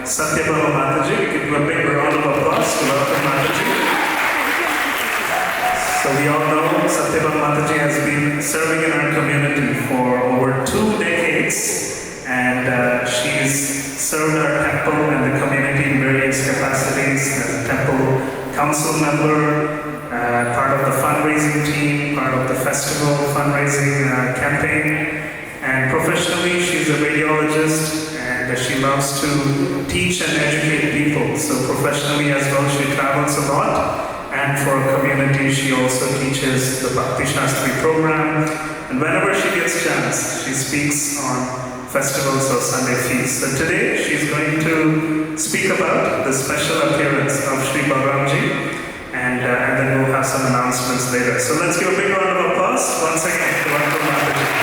Satyabhama Mataji. We give a big round of applause to welcome Mataji. So we all know Satyabhama Mataji has been serving in our community for over 2 decades, and she's served our temple and the community in various capacities as a temple council member, part of the fundraising team, part of the festival fundraising campaign, and professionally she's a radiologist and she loves to teach and educate people. So professionally as well, she travels a lot, and for a community she also teaches the Bhakti Shastri program, and whenever she gets chance she speaks on festivals or Sunday feasts. So today she's going to speak about the special appearance of Sri Balaramji, and then we'll have some announcements later. So let's give a big round of applause once again to welcome Mataji.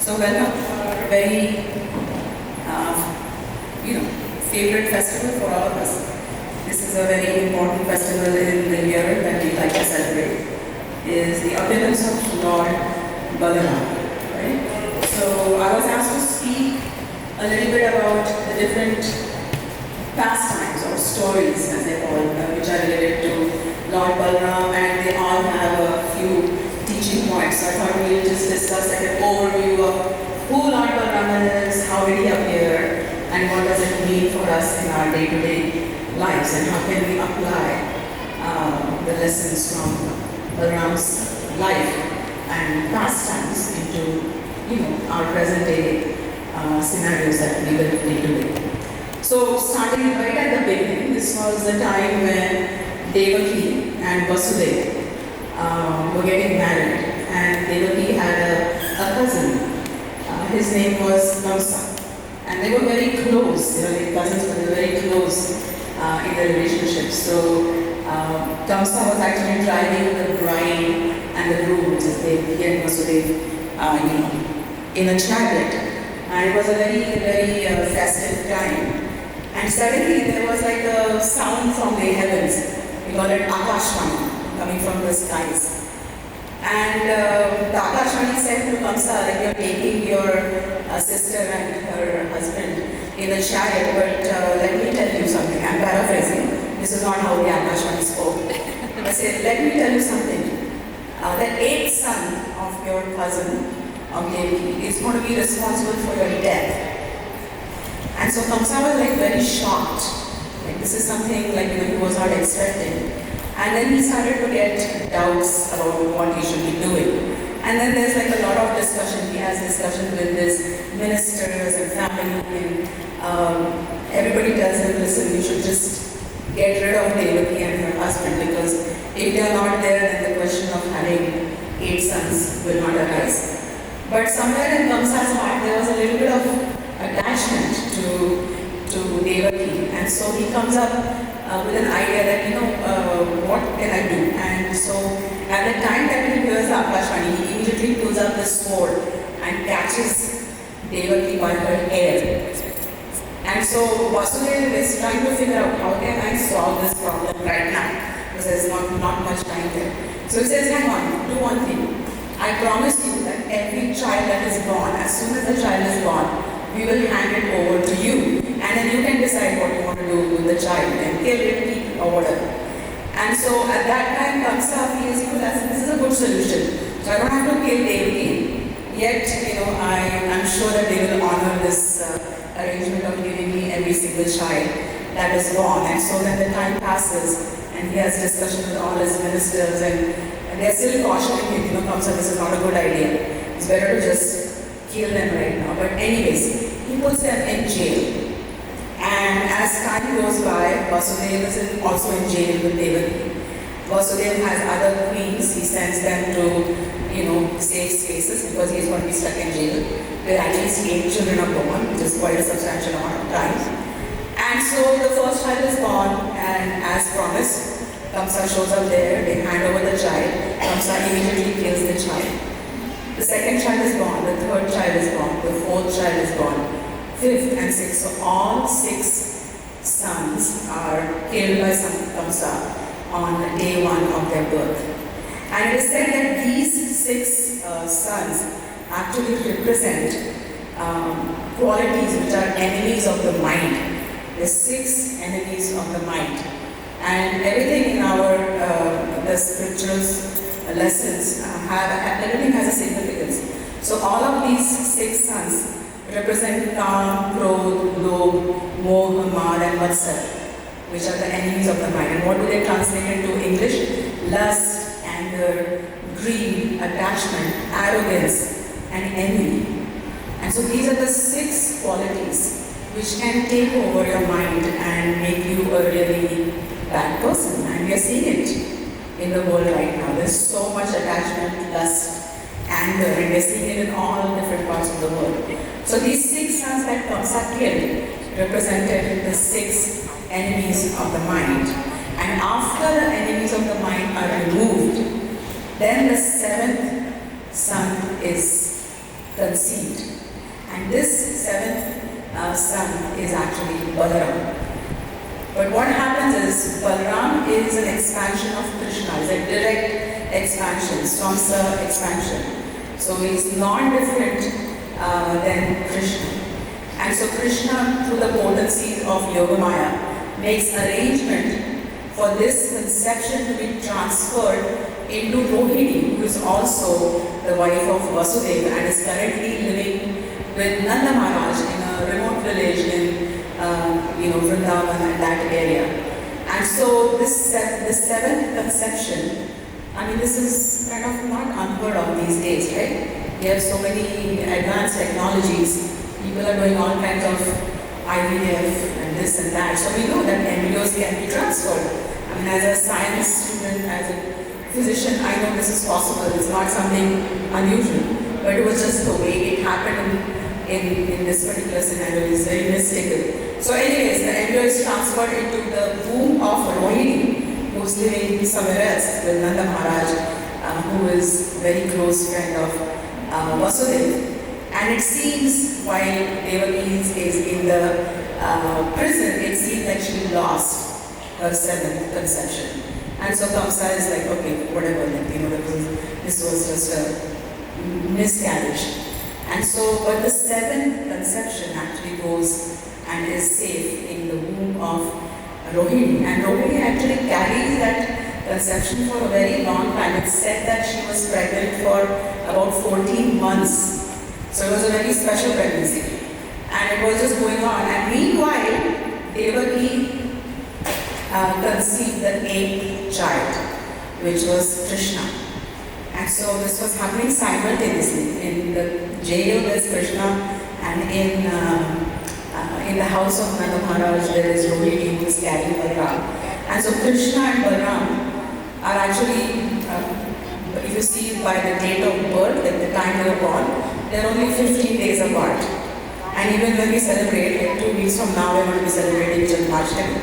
So welcome, very favorite festival for all of us. This is a very important festival in the year that we like to celebrate. Is the appearance of Lord Balaram, right? So I was asked to speak a little bit about the different pastimes or stories, as they call them, which are related to Lord Balaram, and they all have a few teaching points. So I thought we'll just discuss like an overview of who Lord Balaram is, how did he appear, and what does it mean for us in our day-to-day lives, and how can we apply the lessons from Balaram's life and pastimes into our present-day scenarios that we live day-to-day. So starting right at the beginning, this was the time when Devi and Vasudeva were getting married, and Devi had a cousin. His name was Kamsa, and they were very close. They were like cousins, but they were very close in their relationship. So Kamsa was actually driving the bride and the groom, which is Devi and Vasudeva, in a chariot, and it was a very, very festive time. And suddenly there was like a sound from the heavens. We call it Akashvani, coming from the skies. And the Akashvani said to Kamsa, like, you're taking your sister and her husband in a chariot, but let me tell you something. I'm paraphrasing. This is not how the Akashvani spoke. I said, let me tell you something. The eighth son of your cousin, Devi, is going to be responsible for your death. And so Kamsa was like very shocked. Like this is something like he was not expecting. And then he started to get doubts about what he should be doing. And then there's like a lot of discussion. He has discussion with his ministers and family, and everybody tells him, listen, you should just get rid of Devi and her husband, because if they are not there, then the question of having 8 sons will not arise. But somewhere in Kamsa's heart, there was a little bit of attachment to Devi, and so he comes up with an idea that what can I do? And so at the time that he hears the Akashvani, he immediately pulls up the sword and catches Devi by her hair. And so Vasudeva is trying to figure out how can I solve this problem right now, because there's not much time there. So he says, hang on, do one thing. I promise you that every child that is born, as soon as the child is born, we will hand it over to you, and then you can decide what you want to do with the child, and kill it, keep it, or whatever. And so at that time, Kamsa feels, this is a good solution. So I don't have to kill Devi, yet, I'm sure that they will honor this arrangement of giving me every single child that is born. And so then the time passes, and he has discussion with all his ministers, and they're still cautioning him, Kamsa, this is not a good idea. It's better to just kill them right now. But anyways, he puts them in jail. And as time goes by, Vasudeva is also in jail with Devi. Vasudeva has other queens. He sends them to, safe spaces, because he's going to be stuck in jail, where at least 8 children are born, which is quite a substantial amount of time. And so the first child is born, and as promised, Kamsa shows up there, they hand over the child, Kamsa immediately kills the child. The second child is born, the third child is born, the fourth child is born, fifth and sixth. So all 6 sons are killed by Kamsa on day 1 of their birth. And it is said that these 6 sons actually represent qualities which are enemies of the mind. The 6 enemies of the mind. And everything in our the scriptures lessons everything has a significance. So all of these 6 sons represent Kam, Krodh, Lobh, Moh, Mad, and Matsar, which are the enemies of the mind. And what do they translate into English? Lust, anger, greed, attachment, arrogance, and envy. And so these are the 6 qualities which can take over your mind and make you a really bad person. And we are seeing it in the world right now. There's so much attachment, lust, anger, and we're seeing it in all different parts of the world. So these 6 sons that Kamsa killed represented the 6 enemies of the mind. And after the enemies of the mind are removed, then the 7th son is conceived. And this seventh son is actually Balaram. But what happens is Balaram is an expansion of Krishna, it's a direct expansion, Samsa expansion. So he's non-different than Krishna. And so Krishna, through the potencies of Yogamaya, makes arrangement for this conception to be transferred into Rohini, who is also the wife of Vasudeva and is currently living with Nanda Maharaj in a remote village in Vrindavan and that area. And so the seventh conception, I mean, this is kind of not unheard of these days, right? We have so many advanced technologies. People are doing all kinds of IVF and this and that. So we know that embryos can be transferred. I mean, as a science student, as a physician, I know this is possible. It's not something unusual. But it was just the way it happened in this particular scenario. It's very mystical. So anyways, the embryo is transferred into the womb of Rohini, who's living somewhere else with Nanda Maharaj, who is very close friend of Vasudeva. And it seems while Devi is in the prison, it seems like she lost her seventh conception. And so Kamsa is like, okay, whatever, this was just a miscarriage. And so, but the seventh conception actually goes and is safe in the womb of Rohini. And Rohini actually carries that conception for a very long time. It's said that she was pregnant for about 14 months. So it was a very special pregnancy. And it was just going on. And meanwhile, Devaki conceived the eighth child, which was Krishna. And so this was happening simultaneously. In the jail there's Krishna, and in the house of Nanda Maharaj there is Rohini who is carrying Balaram. And so Krishna and Balaram are actually, if you see by the date of birth, at the time they were born, they're only 15 days apart. And even when we celebrate, like 2 weeks from now, we're going to be celebrating Janmashtami.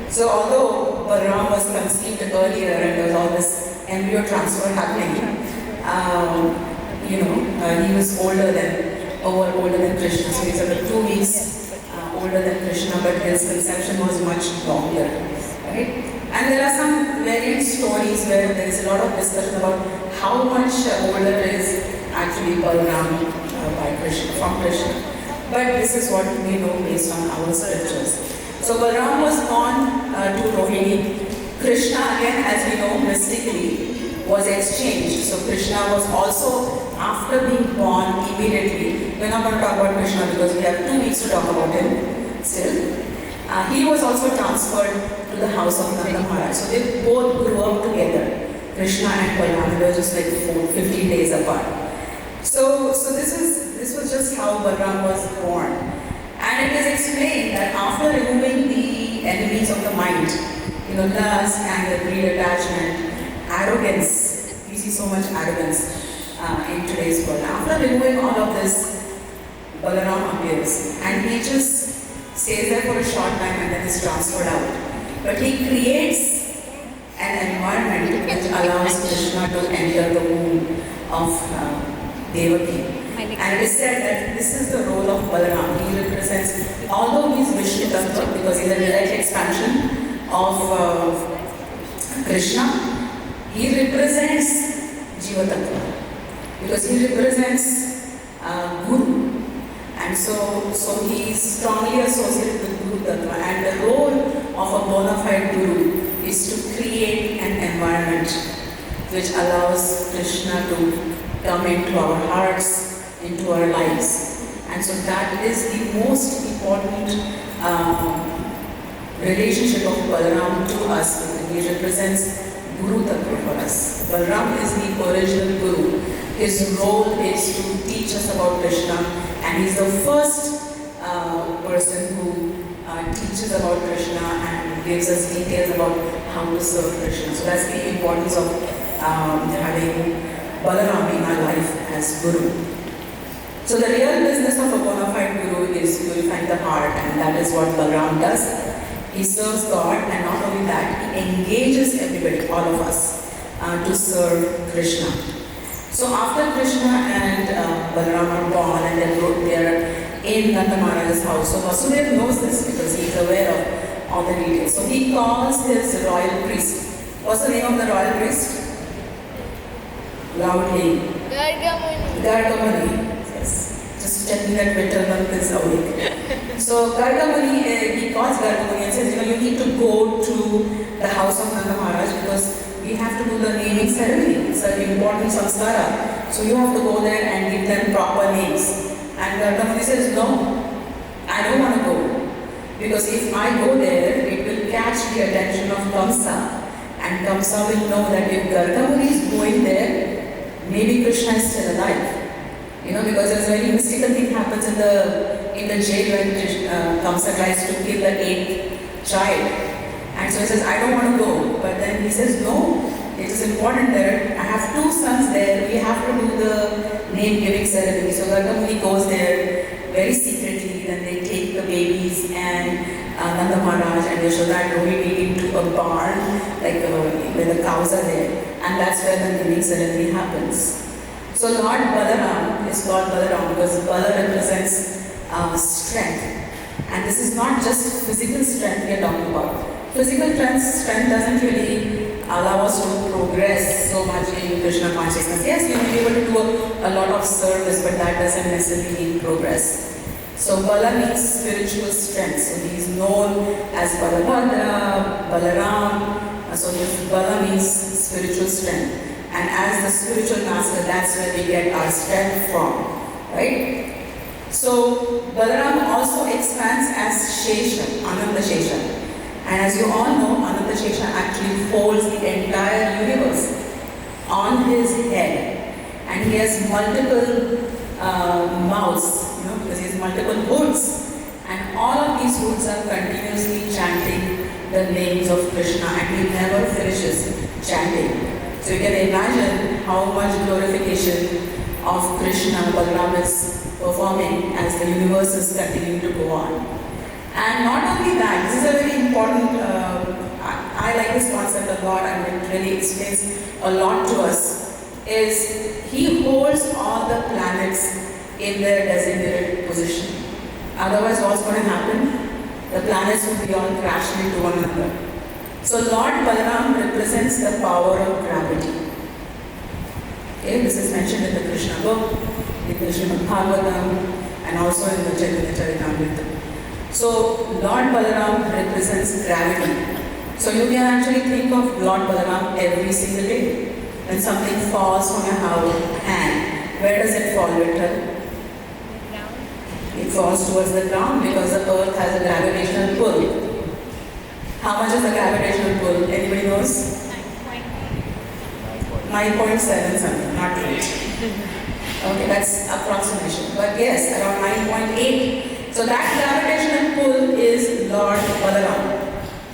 So although Balaram was conceived earlier and there was all this embryo transfer happening, he was older than Krishna. So he's about 2 weeks older than Krishna, but his conception was much longer, right? And there are some variant stories where there is a lot of discussion about how much older is actually Balaram from Krishna. But this is what we know based on our scriptures. So Balaram was born to Rohini. Krishna, again, as we know, mystically was exchanged. So Krishna was also, after being born immediately, we're not going to talk about Krishna because we have 2 weeks to talk about him still. He was also transferred to the house of Nanda Maharaj. So they both grew up together, Krishna and Balaram. They were just like 15 days apart. So this was just how Balaram was born. And it is explained that after removing the enemies of the mind, lust, anger, greed, attachment, arrogance, we see so much arrogance in today's world. After removing all of this, Balaram appears and he just stays there for a short time and then is transferred out. But he creates an environment which allows Krishna to enter the womb of Devaki. And it is said that this is the role of Balaram. He represents, although he is Vishnu Tattva, because he is a direct expansion of Krishna, he represents Jiva Tattva, because he represents Guru. And so he is strongly associated with Guru Tattva. And the role of a bona fide Guru is to create an environment which allows Krishna to come into our hearts, into our lives. And so that is the most important relationship of Balaram to us. He represents Guru Tattva for us. Balaram is the original Guru. His role is to teach us about Krishna, and he's the first person who teaches about Krishna and gives us details about how to serve Krishna. So that's the importance of having Balaram in our life as Guru. So the real business of a bona fide Guru is purifying the heart, and that is what Balaram does. He serves God, and not only that, he engages everybody, all of us, to serve Krishna. So after Krishna and Balaram are born and they're in Nanda Maharaj's house, so Vasudeva knows this because he is aware of all the details. So he calls his royal priest. What's the name of the royal priest? Loudly. Gargamuni. Yes. Just checking that Vitterman is awake. So Gargamuni, he calls Gargamuni and says, you need to go to the house of Nanda Maharaj because we have to do the naming ceremony. It's an important samskara. So you have to go there and give them proper names. And Gargamuni says, no, I don't want to go. Because if I go there, it will catch the attention of Kamsa. And Kamsa will know that if Gargamuni is going there, maybe Krishna is still alive. Because there's a very mystical thing happens in the jail when Kamsa tries to kill the 8th child. And so he says, I don't want to go. But then he says, no, it is important that I have 2 sons there. We have to do the name-giving ceremony. So Gargamuni goes there very secretly. Then they take the babies and Nanda Maharaj and Yashoda and Rohini into a barn, like where the cows are there. And that's where the naming ceremony happens. So Lord Balaram is called Balaram because Bala represents strength. And this is not just physical strength we are talking about. Physical strength doesn't really allow us to progress so much in Krishna consciousness. Yes, you may be able to do a lot of service, but that doesn't necessarily mean progress. So Bala means spiritual strength. So he is known as Balabhadra, Balaram. So this Bala means spiritual strength. And as the spiritual master, that's where we get our strength from. Right? So Balaram also expands as Shesha, Ananda Shesha. And as you all know, Ananda Shesha actually holds the entire universe on his head. And he has multiple mouths, because he has multiple hoods. And all of these hoods are continuously chanting the names of Krishna, and he never finishes chanting. So you can imagine how much glorification of Krishna Balaram is performing as the universe is continuing to go on. And not only that, this is a very important, I like this concept a lot and it really explains a lot to us, is he holds all the planets in their designated position. Otherwise what's going to happen? The planets will be all crashing into one another. So Lord Balaram represents the power of gravity. Okay, this is mentioned in the Krishna book, in the Srimad Bhagavatam, and also in the Chaitanya Charitamrita. So Lord Balaram represents gravity. So you can actually think of Lord Balaram every single day. When something falls from your hand, where does it fall, Vittal? It falls towards the ground because the earth has a gravitational pull. How much is the gravitational pull? Anybody knows? 9.7 something, not 8. Okay, that's approximation. But yes, around 9.8. So that gravitational pull is Lord Balaram.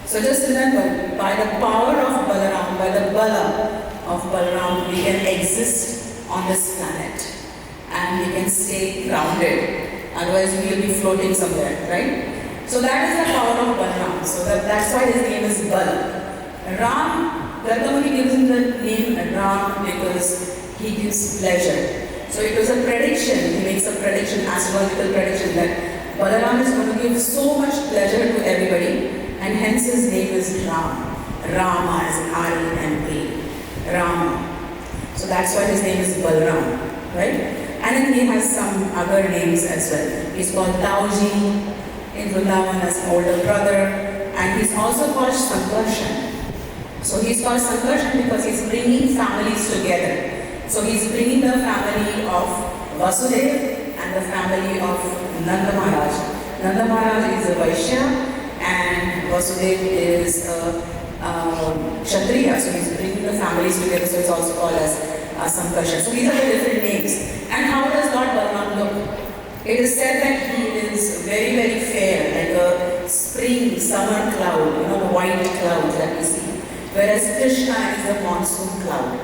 So just remember, by the power of Balaram, by the Bala of Balaram, we can exist on this planet. And we can stay grounded. Otherwise we will be floating somewhere, right? So that is the power of Balaram. So that's why his name is Bal. Ram, Gargamuni gives him the name Ram because he gives pleasure. So it was a prediction, he makes a prediction, astrological prediction that Balaram is going to give so much pleasure to everybody and hence his name is Ram. Rama as R-A-M-A. Rama. So that's why his name is Balaram, right? And then he has some other names as well. He's called Tauji in Vrindavan as older brother, and he's also called Sankarshan. So he's called Sankarshan because he's bringing families together. So he's bringing the family of Vasudeva and the family of Nanda Maharaj. Nanda Maharaj is a Vaishya and Vasudeva is a Kshatriya. So he's bringing the families together, so it's also called as Sankarshan. So these are the different names. And how does Lord Balaram look? It is said that he is very, very fair, like a spring, summer cloud, the white clouds that we see. Whereas Krishna is a monsoon cloud.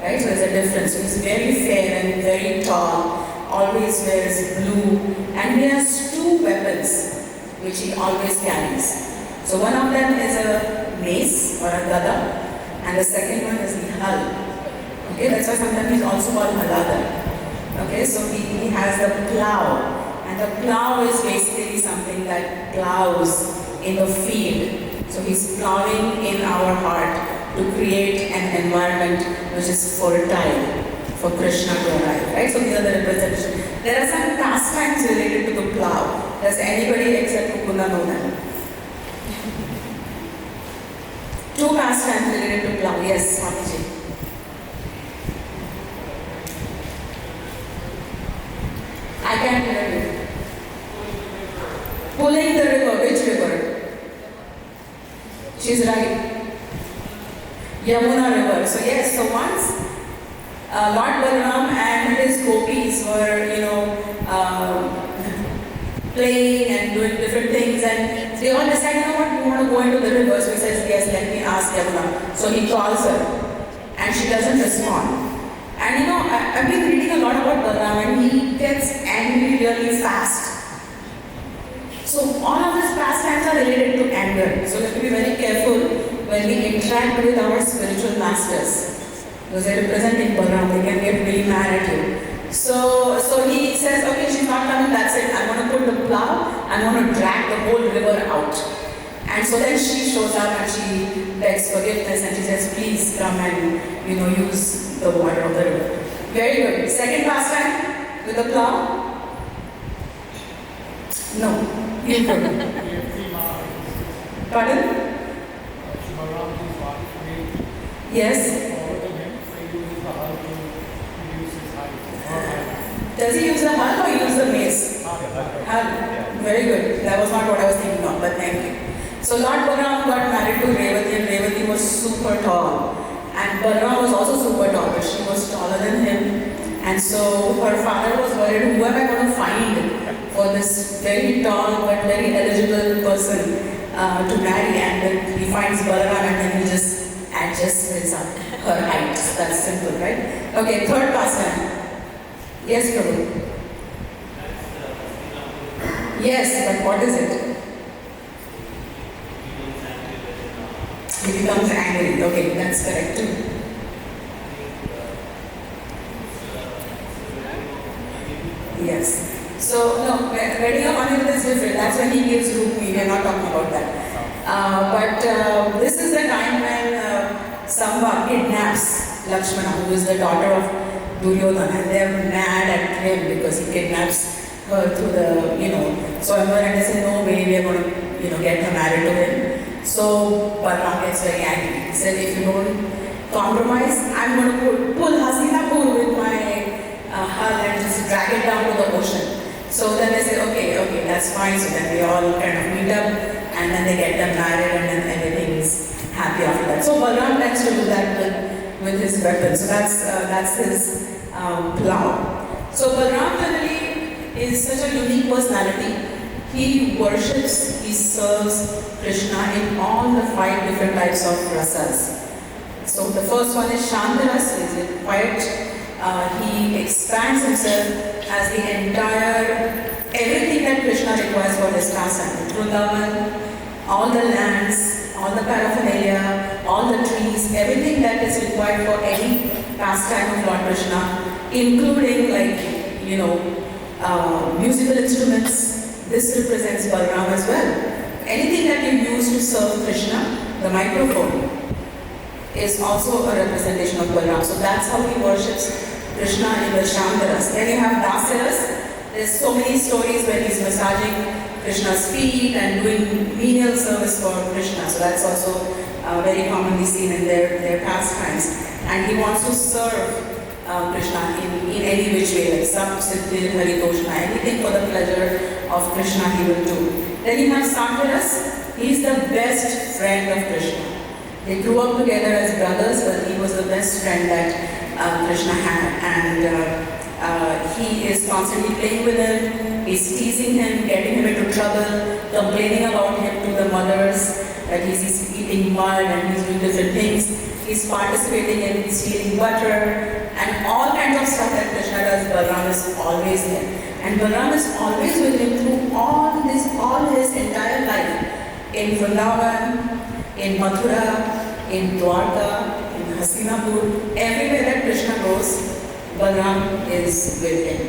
Right? So there's a difference. So he's very fair and very tall, always wears blue, and he has 2 weapons which he always carries. So one of them is a mace or a gada, and the second one is the hal. Okay, that's why sometimes he's also called Halada. Okay, so he has the plow, and the plow is basically something that plows in the field. So he's plowing in our heart to create an environment which is fertile for Krishna to arrive, right? So these are the representations. There are some pastimes related to the plow. Does anybody except Mukunda know them? Two pastimes related to plow. Yes, Swamiji. I can't hear you. Pulling the river. Which river? She's right. Yamuna river. So yes, so once Lord Balaram and his gopis were, playing and doing different things, and they all decided, you know what, we want to go into the river. So he says, yes, let me ask Yamuna. So he calls her, and she doesn't respond. And I've been reading a lot about Balaram, and he gets angry really fast. So all of these pastimes are related to anger. So we have to be very careful when we interact with our spiritual masters, because they represent in Balaram, they can get really mad at you. So he says, okay, she's not coming, that's it. I'm going to put the plow, I'm going to drag the whole river out. And so then she shows up and she begs forgiveness and she says, please come and, use the water of the river. Very good. Second pastime with the plow? No. You could. Pardon? Yes. Does he use the hull or use the mace? Hull. Very good. That was not what I was thinking of, but thank you. So Lord Balaram got married to Revati, and Revati was super tall. And Balaram was also super tall, but she was taller than him. And so her father was worried, who am I going to find for this very tall but very eligible person to marry? And then he finds Balaram and then he just adjusts her height. That's simple, right? Okay, third pastime. Yes, Prabhu. Yes, but what is it? He becomes angry. Okay, that's correct too. Yes. So, no, wedding of Aniruddha is different. That's when he gives Rukmi. We are not talking about that. But this is the time when Samba kidnaps Lakshmana, who is the daughter of Duryodhana, and they are mad at him because he kidnaps her through the, swayamvar, and they say, no way, we are going to, get her married to him. So Balaram gets very angry. He said, if you don't compromise, I'm going to pull Hastinapur with my hull and just drag it down to the ocean. So then they say, okay, that's fine. So then they all kind of meet up, and then they get them married, and then everything is happy after that. So Balaram tends to do that with his weapon. So that's his plow. So Balaram generally is such a unique personality. He worships, he serves Krishna in all the 5 different types of rasas. So the first one is Shantarasa, is quiet. He expands himself as the entire, everything that Krishna requires for his pastime. Vrindavan, all the lands, all the paraphernalia, all the trees, everything that is required for any pastime of Lord Krishna, including musical instruments. This represents Balaram as well. Anything that you use to serve Krishna, the microphone, is also a representation of Balaram. So that's how he worships Krishna in the Shantaras. Then you have Dasiras. There's so many stories where he's massaging Krishna's feet and doing menial service for Krishna. So that's also very commonly seen in their pastimes. And he wants to serve Krishna in any which way, like Sap, Siddhi, Haritoshna, anything for the pleasure of Krishna he will do. Then you have Sankaras. He's the best friend of Krishna. They grew up together as brothers, but he was the best friend that Krishna had. And he is constantly playing with him, he's teasing him, getting him into trouble, complaining about him to the mothers, that he's eating mud and he's doing different things. He's participating in stealing butter and all kinds of stuff that Krishna does. Balaram is always there. And Balaram is always with him through all his entire life. In Vrindavan, in Mathura, in Dwarka, in Hastinapur, everywhere that Krishna goes, Balaram is with him.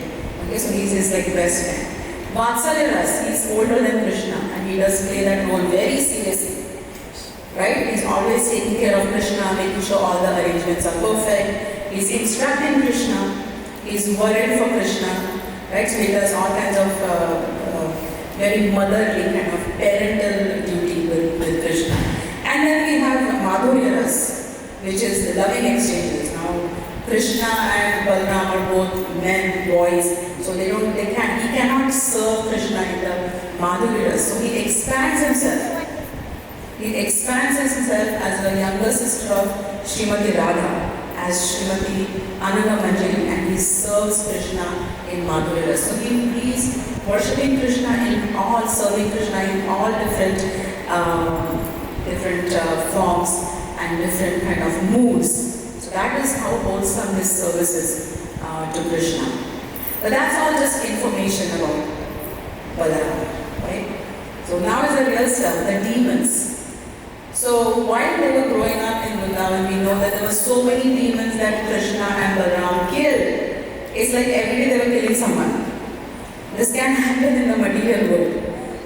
Okay, so he's his like best friend. Vatsalya Ras, he's older than Krishna and he does play that role very seriously. Right? He's always taking care of Krishna, making sure all the arrangements are perfect. He's instructing Krishna. He's worried for Krishna. Right? So he does all kinds of very motherly kind of parental duty with Krishna. And then we have Madhurya Ras, which is the loving exchanges. Now, Krishna and Balaram are both men, boys, so he cannot serve Krishna in the Madhurya Ras. So he expands himself. He expands himself as a younger sister of Srimati Radha, as Srimati Ananda Manjari, and he serves Krishna in Madhurya Ras. So he's worshipping Krishna in all, serving Krishna in all different forms and different kind of moods. So that is how wholesome his service is to Krishna. But that's all just information about Balaram, right? So now is the real stuff, the demons. So while they were growing up in Vrindavan, we know that there were so many demons that Krishna and Balaram killed. It's like every day they were killing someone. This can happen in the material world,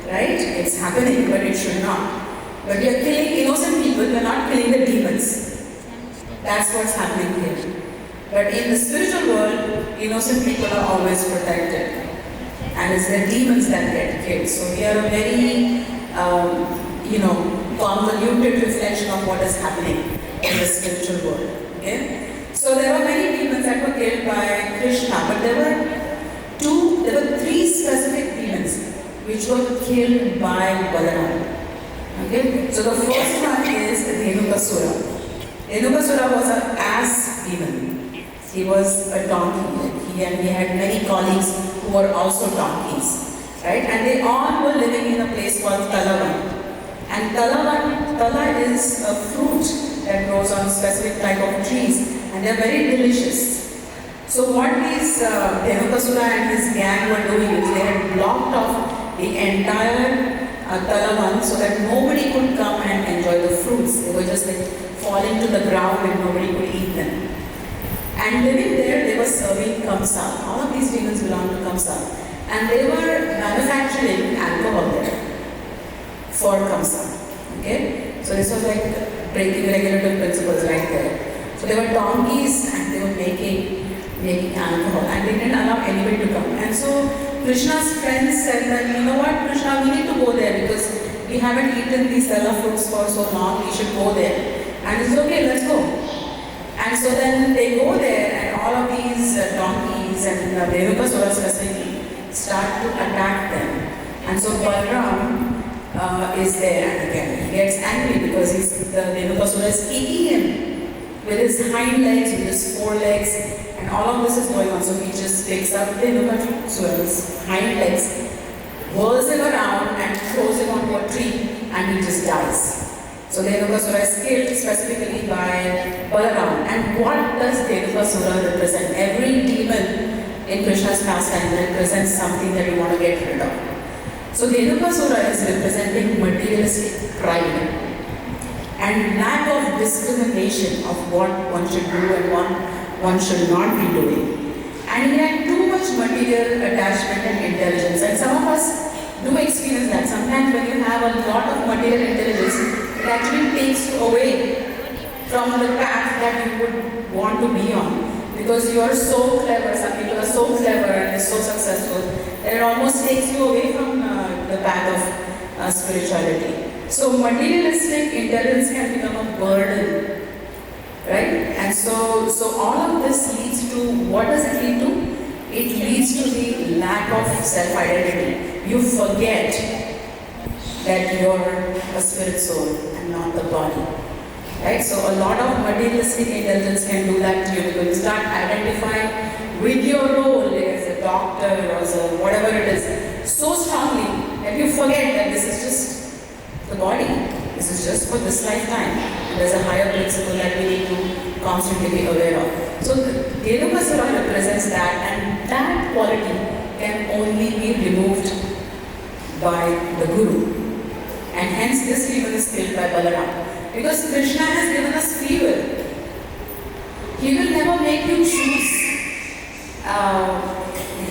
right? It's happening, but it should not. But we are killing innocent people, we are not killing the demons. That's what's happening here. But in the spiritual world, innocent people are always protected. And it's the demons that get killed. So we are a very, convoluted reflection of what is happening in the spiritual world. Okay? So there were many demons that were killed by Krishna, but there were three specific demons which were killed by Balaram. Okay? So the first one is Dhenukasura. Dhenukasura was an ass demon. He was a donkey. He had many colleagues who were also donkeys. Right? And they all were living in a place called Talavan. And tala is a fruit that grows on specific type of trees, and they are very delicious. So what these Dhenukasura and his gang were doing is they had blocked off the entire Talavan so that nobody could come and enjoy the fruits. They were just like falling to the ground and nobody could eat them. And living there, they were serving Kamsa. All of these demons belong to Kamsa. And they were manufacturing alcohol there for Kamsa. Okay? So this was like breaking regulative principles right there. So they were donkeys and they were making alcohol and they didn't allow anybody to come. And so Krishna's friends said that, you know what, Krishna, we need to go there because we haven't eaten these Sela fruits for so long, we should go there. And he said, okay, let's go. And so then they go there and all of these donkeys and Dhenukasura specifically start to attack them. And so Balaram is there and again he gets angry because the Dhenukasura is kicking him with his hind legs, with his forelegs, and all of this is going on. So he just picks up Dhenukasura's hind legs, whirls him around and throws him onto a tree and he just dies. So Dhenukasura is killed specifically by Balaram. And what does Dhenukasura represent? Every demon in Krishna's pastime represents something that we want to get rid of. So Dhenukasura is representing materialistic pride and lack of discrimination of what one should do and what one should not be doing. And he had too much material attachment and intelligence. And some of us do experience that. Sometimes when you have a lot of material intelligence, it actually takes you away from the path that you would want to be on. Because you are so clever, some people are so clever and so successful, that it almost takes you away from the path of spirituality. So materialistic intelligence can become a burden, right? And so all of this leads to, what does it lead to? It leads to the lack of self-identity. You forget that you're a spirit soul and not the body. Right? So a lot of materialistic intelligence can do that to you because you start identifying with your role as a doctor or as a whatever it is so strongly that you forget that this is just the body. This is just for this lifetime. And there's a higher principle that we need to constantly be aware of. So Dhenukasura represents that, and that quality can only be removed by the Guru. And hence this demon is killed by Balaram. Because Krishna has given us free will. He will never make you choose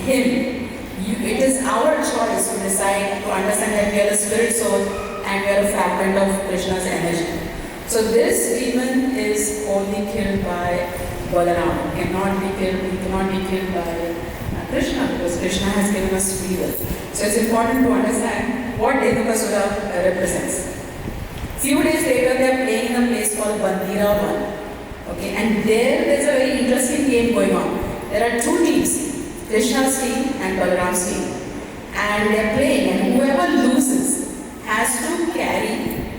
him. It is our choice to decide, to understand that we are a spirit soul and we are a fragment of Krishna's energy. So this demon is only killed by Balaram. He cannot be killed by Krishna, because Krishna has given us free will. So it's important to understand what Devakasura represents. Few days later, they are playing in a place called Bandira 1. Okay, and there's a very interesting game going on. There are two teams, Krishna's team and Balaram's team. And they are playing, and whoever loses has to carry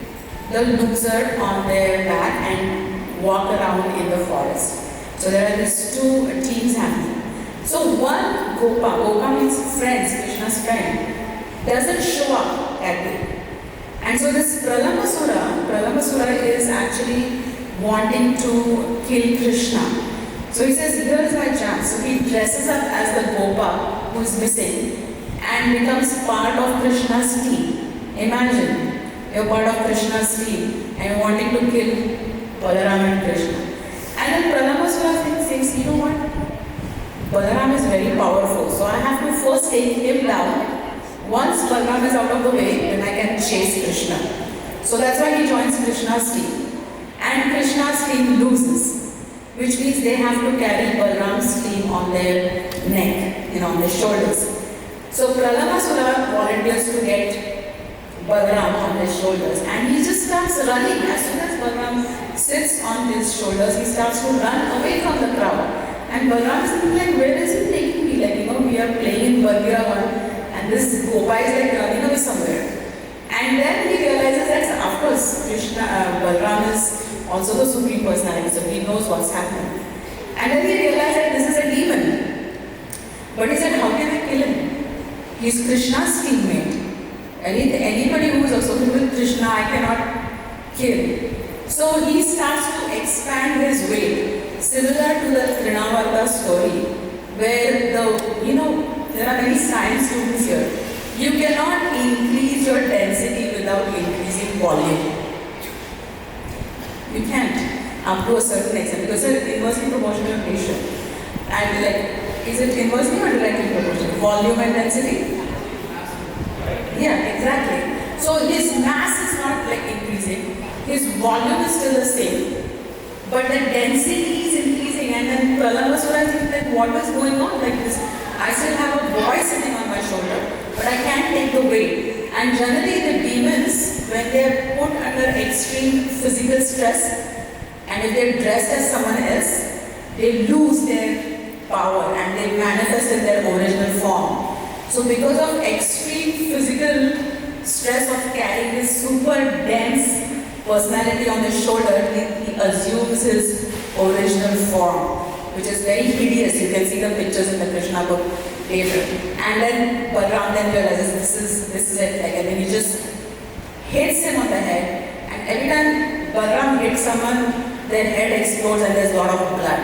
the loser on their back and walk around in the forest. So there are these two teams happening. So one Gopa means friends, Krishna's friend, doesn't show up that day. And so this Pralamasura is actually wanting to kill Krishna. So he says, here's my chance. So he dresses up as the Gopa who is missing and becomes part of Krishna's team. Imagine, you're part of Krishna's team and you're wanting to kill Balaram and Krishna. And then Pralamasura thinks, you know what? Balaram is very powerful, so I have to first take him down. Once Balaram is out of the way, then I can chase Krishna. So that's why he joins Krishna's team. And Krishna's team loses, which means they have to carry Balaram's team on their neck, on their shoulders. So Pralamasura volunteers to get Balaram on his shoulders, and he just starts running. As soon as Balaram sits on his shoulders, he starts to run away from the crowd. And Balaram is thinking like, where is he taking me? We are playing in Bandira 1 and this Gopa is running away somewhere. And then he realizes that, of course, Balaram is also the Supreme Personality, so he knows what's happening. And then he realized that this is a demon. But he said, how can I kill him? He's Krishna's teammate. Anybody who is associated with Krishna, I cannot kill. So he starts to expand his weight. Similar to the Trinavarta story, where there are many science students here. You cannot increase your density without increasing volume. You can't, up to a certain extent, because it's inversely proportional ratio. And is it inversely or directly proportional? Volume and density? Yeah, exactly. So his mass is not increasing, his volume is still the same. But the density is increasing, and then Pralamasura thinks that what is going on like this? I still have a boy sitting on my shoulder, but I can't take the weight. And generally the demons, when they are put under extreme physical stress, and if they are dressed as someone else, they lose their power and they manifest in their original form. So because of extreme physical stress of carrying this super dense personality on his shoulder, he assumes his original form, which is very hideous. You can see the pictures in the Krishna book later. And then Balaram then realizes this is it, and then he just hits him on the head. And every time Balaram hits someone, their head explodes and there's a lot of blood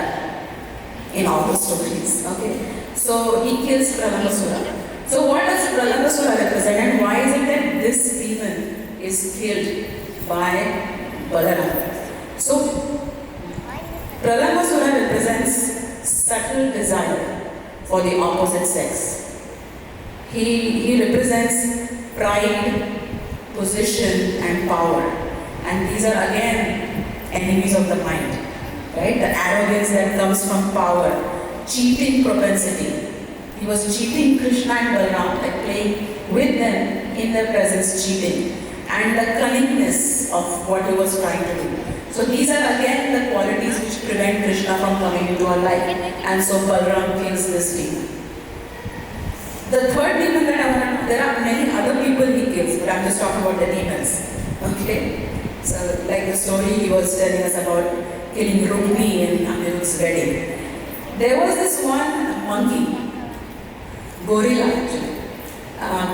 in all the stories. Okay, so he kills Pralamasura. So what does Pralamasura represent, and why is it that this demon is killed by Balaram? So Pralamasura represents subtle desire for the opposite sex. He represents pride, position and power, and these are again enemies of the mind, right? The arrogance that comes from power, cheating propensity. He was cheating Krishna and Balaram, playing with them in their presence, cheating, and the cunningness of what he was trying to do. So these are again the qualities which prevent Krishna from coming into our life, and so Balaram kills this demon. The third demon that I want to, there are many other people he kills, but I'm just talking about the demons. Okay? So like the story he was telling us about killing Rukmi in Anirudh's wedding. There was this one monkey, gorilla actually,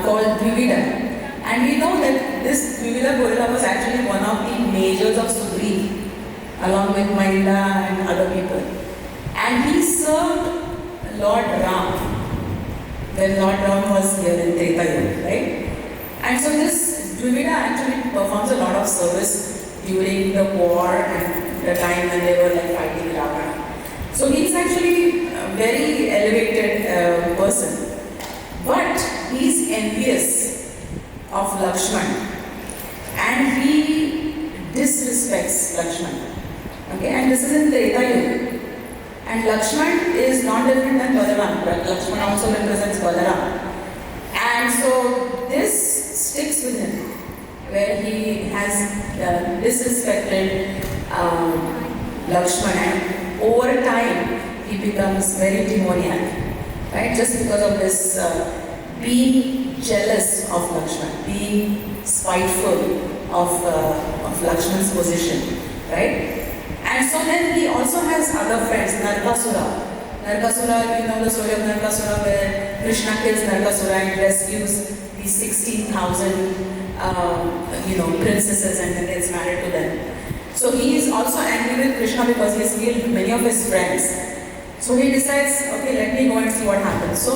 called Dvivida. And we know that this Dvivida gorilla was actually one of the majors of Sudri, along with Maila and other people. And he served Lord Ram when Lord Ram was here in Treta Yuga, right? And so this Dvivida actually performs a lot of service during the war and the time when they were fighting Ravana. So he's actually a very elevated person, but he's envious of Lakshman and he disrespects Lakshman. Okay, and this is in Treta Yuga. And Lakshman is not different than Balaram, but Lakshman also represents Balaram. And so this sticks with him, where he has disrespected Lakshman, and over time he becomes very demoniac, right? Just because of this being jealous of Lakshman, being spiteful of Lakshman's position, right? And so then he also has other friends, Narkasura. Narkasura, you know the story of Narkasura, where Krishna kills Narkasura and rescues these 16,000 princesses and then gets married to them. So he is also angry with Krishna because he has killed many of his friends. So he decides, okay, let me go and see what happens. So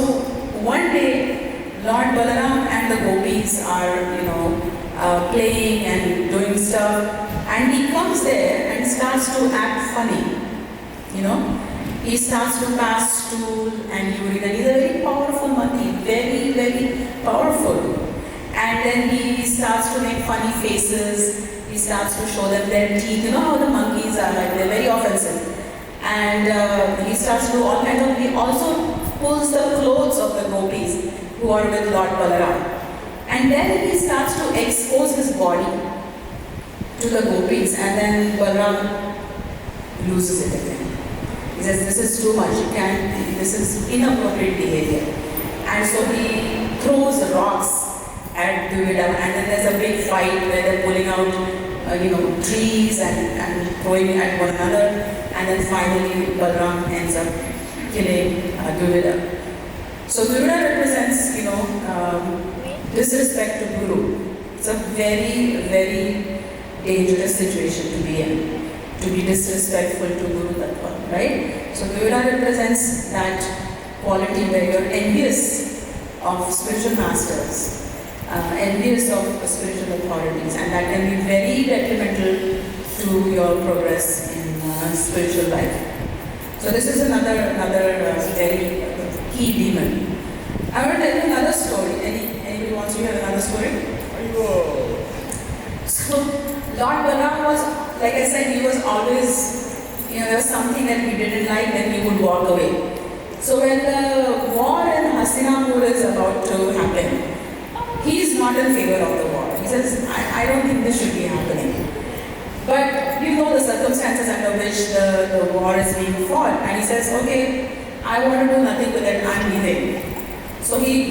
one day, Lord Balaram and the gopis are, playing and doing stuff. And he comes there and starts to act funny, He starts to pass stool and urine, and he's a very powerful monkey, very, very powerful. And then he starts to make funny faces, he starts to show them their teeth. You know how the monkeys are, like they're very offensive. And he starts to do all kinds of, he also pulls the clothes of the gopis who are with Lord Balaram. And then he starts to expose his body to the gopis, and then Balaram loses it again. He says, this is too much, this is inappropriate behavior. And so he throws rocks at Devi, and then there's a big fight where they're pulling out trees and throwing at one another, and then finally Balaram ends up killing Devi. So Devi represents, disrespect to Guru. It's a very, very dangerous situation to be in, to be disrespectful to Guru Tattva, right? So Devi represents that quality where you're envious of spiritual masters, envious of spiritual authorities, and that can be very detrimental to your progress in spiritual life. So this is another very key demon. I want to tell you another story. Anybody wants to hear another story? So Lord Balaram was, like I said, he was always, there was something that he didn't like, then he would walk away. So when the war in Hastinapur is about to happen, he is not in favor of the war. He says, I don't think this should be happening. But you know the circumstances under which the war is being fought, and he says, okay, I want to do nothing with it, I'm leaving. So he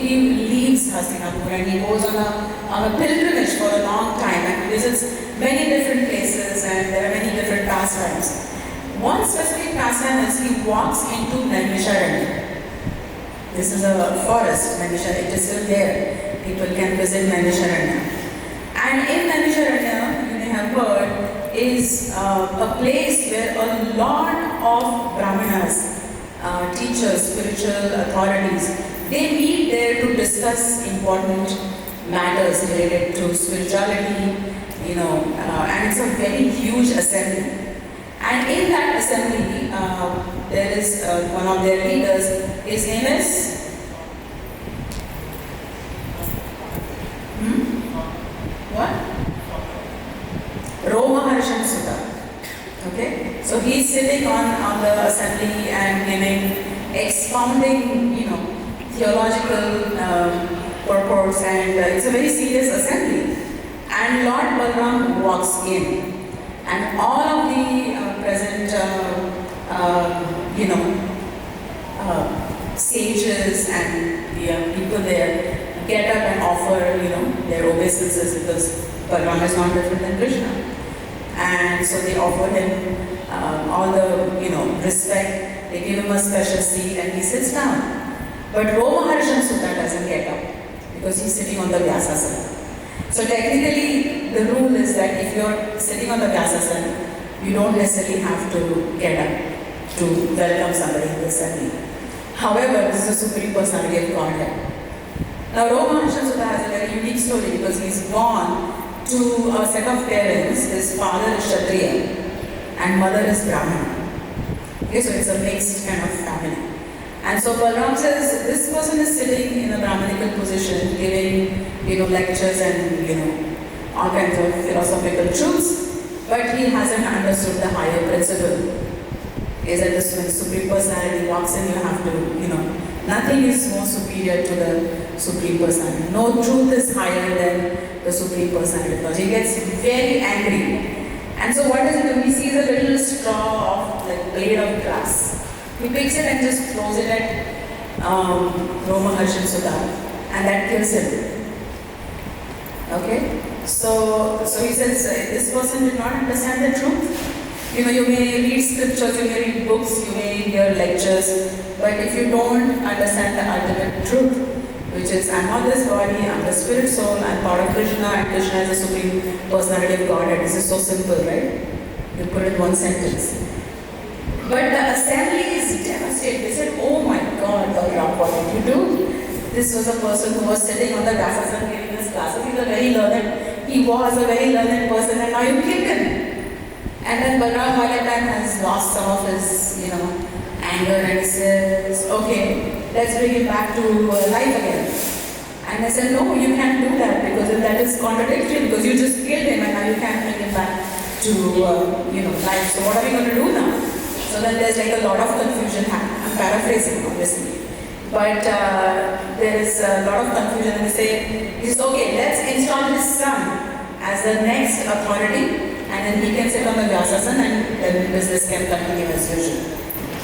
leaves Hastinapur and he goes on a pilgrimage for a long time and visits many different places, and there are many different pastimes. One specific pastime is he walks into Naimisharanya. This is a forest, Naimisharanya, it is still there. People can visit Naimisharanya. And in Naimisharanya, you may have heard, is a place where a lot of Brahmanas, teachers, spiritual authorities, they meet there to discuss important matters related to spirituality, and it's a very huge assembly. And in that assembly, there is one of their leaders, his name is Romaharshan Sutta. Okay? So he's sitting on the assembly and expounding, theological purports, and it's a very serious assembly. And Lord Balaram walks in, and all of the present, sages and the people there get up and offer, their obeisances, because Balaram is not different than Krishna. And so they offer him all the, respect. They give him a special seat, and he sits down. But Romaharshan Sutta doesn't get up because he's sitting on the Vyasasana. So technically, the rule is that if you're sitting on the Vyasasana, you don't necessarily have to get up to welcome somebody in the assembly. However, this is the Supreme Personality of Godhead. Now, Romaharshan Sutta has a very unique story because he's born to a set of parents. His father is Kshatriya and mother is Brahmana. Okay, so it's a mixed kind of family. And so Balaram says this person is sitting in a Brahminical position, giving lectures and all kinds of philosophical truths, but he hasn't understood the higher principle. Is that this when Supreme Personality walks in, you have to, nothing is more superior to the Supreme Personality. No truth is higher than the Supreme Personality because he gets very angry. And so what does he do? He sees a little straw of like blade of grass. He picks it and just throws it at Roma Harshan Sudha, and that kills him. Okay? So he says, this person did not understand the truth. You may read scriptures, you may read books, you may hear lectures, but if you don't understand the ultimate truth, which is, I'm not this body, I'm the spirit soul, I'm part of Krishna, and Krishna is the Supreme Personality of God, and this is so simple, right? You put it in one sentence. But the assembly is devastated. They said, oh my God, Balaram, what did you do? This was a person who was sitting on the Dasi giving his classes. He was a very learned person, and now you killed him. And then Balaram by that time has lost some of his, anger, and he says, okay, let's bring him back to life again. And I said, no, you can't do that because that is contradictory because you just killed him and now you can't bring him back to, life. So what are we going to do now? So then there's like a lot of confusion happening. I'm paraphrasing, obviously. But there is a lot of confusion and they say, it's okay, let's install his son as the next authority and then he can sit on the Vyasasana and then business can continue as usual.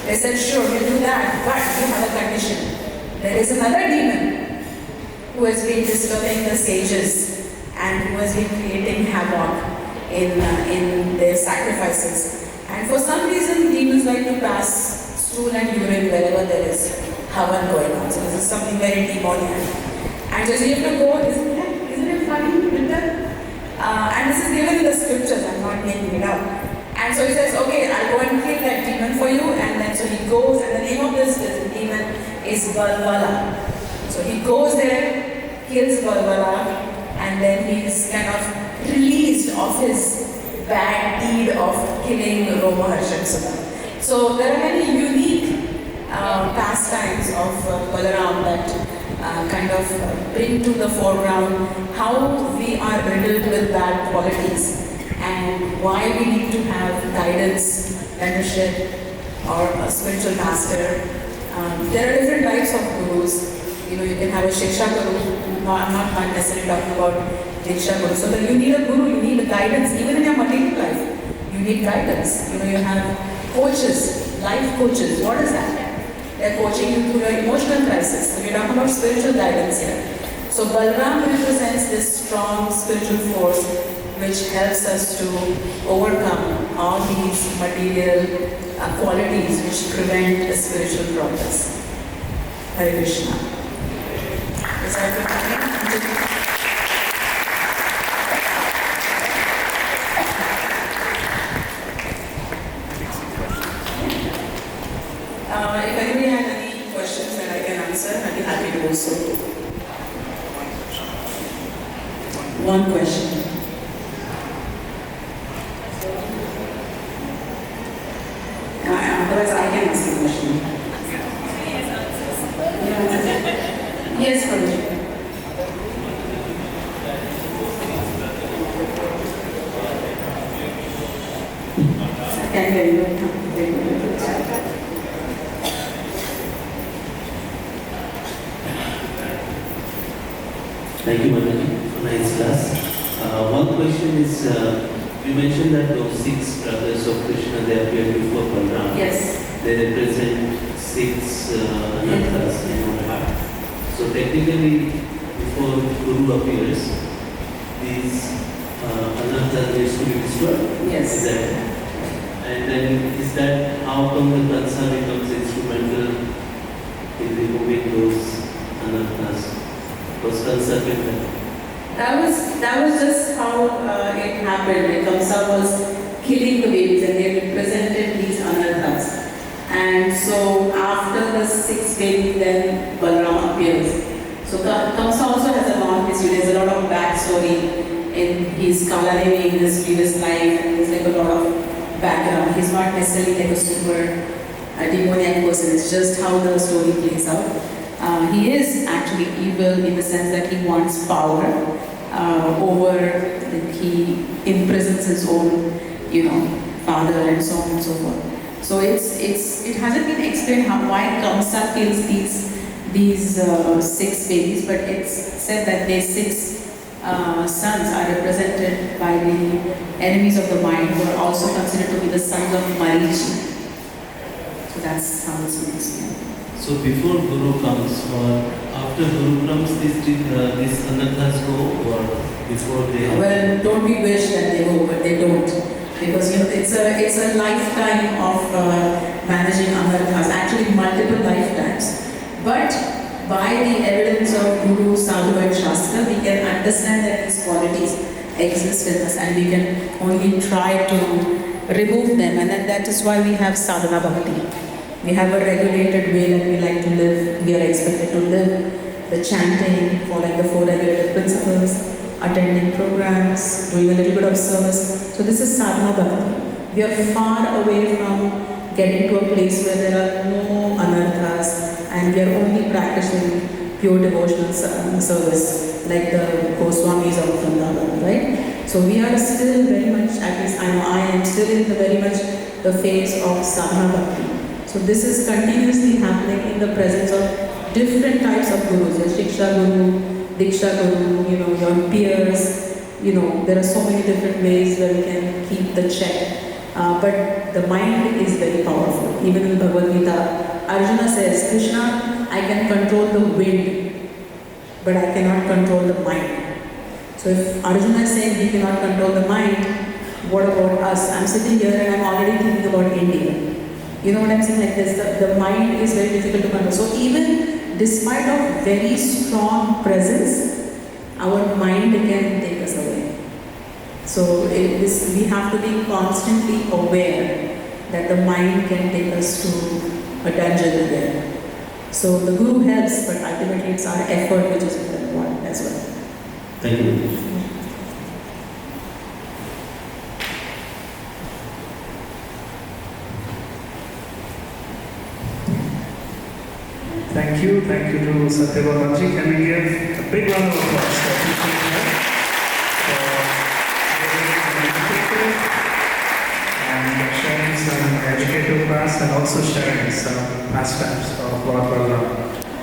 They said, sure, we'll do that, but we have a condition. There is another demon who has been disturbing the sages and who has been creating havoc in their sacrifices. And for some reason, demons like to pass stool and urine wherever there is havan going on. So this is something very demonic. And so you have to go, isn't it funny? And this is given in the scriptures, I'm not making it up. And so he says, okay, I'll go and kill that demon for you. And then so he goes, and the name of this demon is Balvala. So he goes there, kills Balvala, and then he is kind of released of his bad deed of killing Roma Harshan Sudha. So there are many unique pastimes of Balaram that kind of bring to the foreground how we are riddled with bad qualities and why we need to have guidance, mentorship, or a spiritual master. There are different types of gurus. You can have a Shiksha Guru. No, I'm not necessarily talking about Diksha Guru. So that you need a guru, you need a guidance, even in your material life. You need guidance. You have coaches, life coaches. What is that? They're coaching you through your emotional crisis. So we're talking about spiritual guidance here. So Balaram represents this strong spiritual force which helps us to overcome all these material qualities which prevent the spiritual progress. Hare Krishna. Is that okay? If anybody has any questions that I can answer, I'd be happy to do so. One question. Otherwise, I can ask a question. Yes, Prabhuji. I can hear you. Thank you, Mataji. Nice class. One question is, you mentioned that those 6 brothers of Krishna, they appeared before Balaram. Yes. They represent 6 anarthas in our heart. So technically, before Guru appears, these anarthas needs to be destroyed. Yes. Is that? And then is that how come the Kansa becomes instrumental in removing those anarthas? Was Kansa killed? That was just how it happened. Like Kamsa was killing the babies and they represented these anarthas. And so after the 6th baby, then Balaram appears. So Kamsa also has a long history. There's a lot of backstory in his Kaladevi in his previous life. And there's like a lot of background. He's not necessarily like a super a demoniac person. It's just how the story plays out. He is actually evil in the sense that he wants power over, like he imprisons his own, father and so on and so forth. So it hasn't been explained why Kamsa kills these 6 babies, but it's said that these 6 sons are represented by the enemies of the mind, who are also considered to be the sons of Marichi. So that's how it's been explained. So before Guru comes or after Guru comes, these anarthas go, or before they? Well, don't we wish that they go, but they don't, because it's a lifetime of managing anarthas, actually multiple lifetimes. But by the evidence of Guru, Sadhu and Shastra, we can understand that these qualities exist in us, and we can only try to remove them, and then that is why we have sadhana bhakti. We have a regulated way that we like to live, we are expected to live, the chanting, following the 4 regulated principles, attending programs, doing a little bit of service. So this is sadhana bhakti. We are far away from getting to a place where there are no anarthas, and we are only practicing pure devotional service, like the Goswamis of Vrindavan, right? So we are still very much, at least I know I am still in very much the phase of sadhana bhakti. So this is continuously happening in the presence of different types of gurus, your Shiksha Guru, Diksha Guru, your peers, there are so many different ways where we can keep the check. But the mind is very powerful. Even in Bhagavad Gita, Arjuna says, Krishna, I can control the wind, but I cannot control the mind. So if Arjuna is saying he cannot control the mind, what about us? I'm sitting here and I'm already thinking about India. You know what I'm saying? Like this, the mind is very difficult to control. So even despite of very strong presence, our mind can take us away. So we have to be constantly aware that the mind can take us to a dungeon again. So the Guru helps, but ultimately it's our effort which is important as well. Thank you. Thank you to Satyabhama ji. Can we give a big round of applause for being here, for and sharing some educative class and also sharing some aspects of Lord Balaram.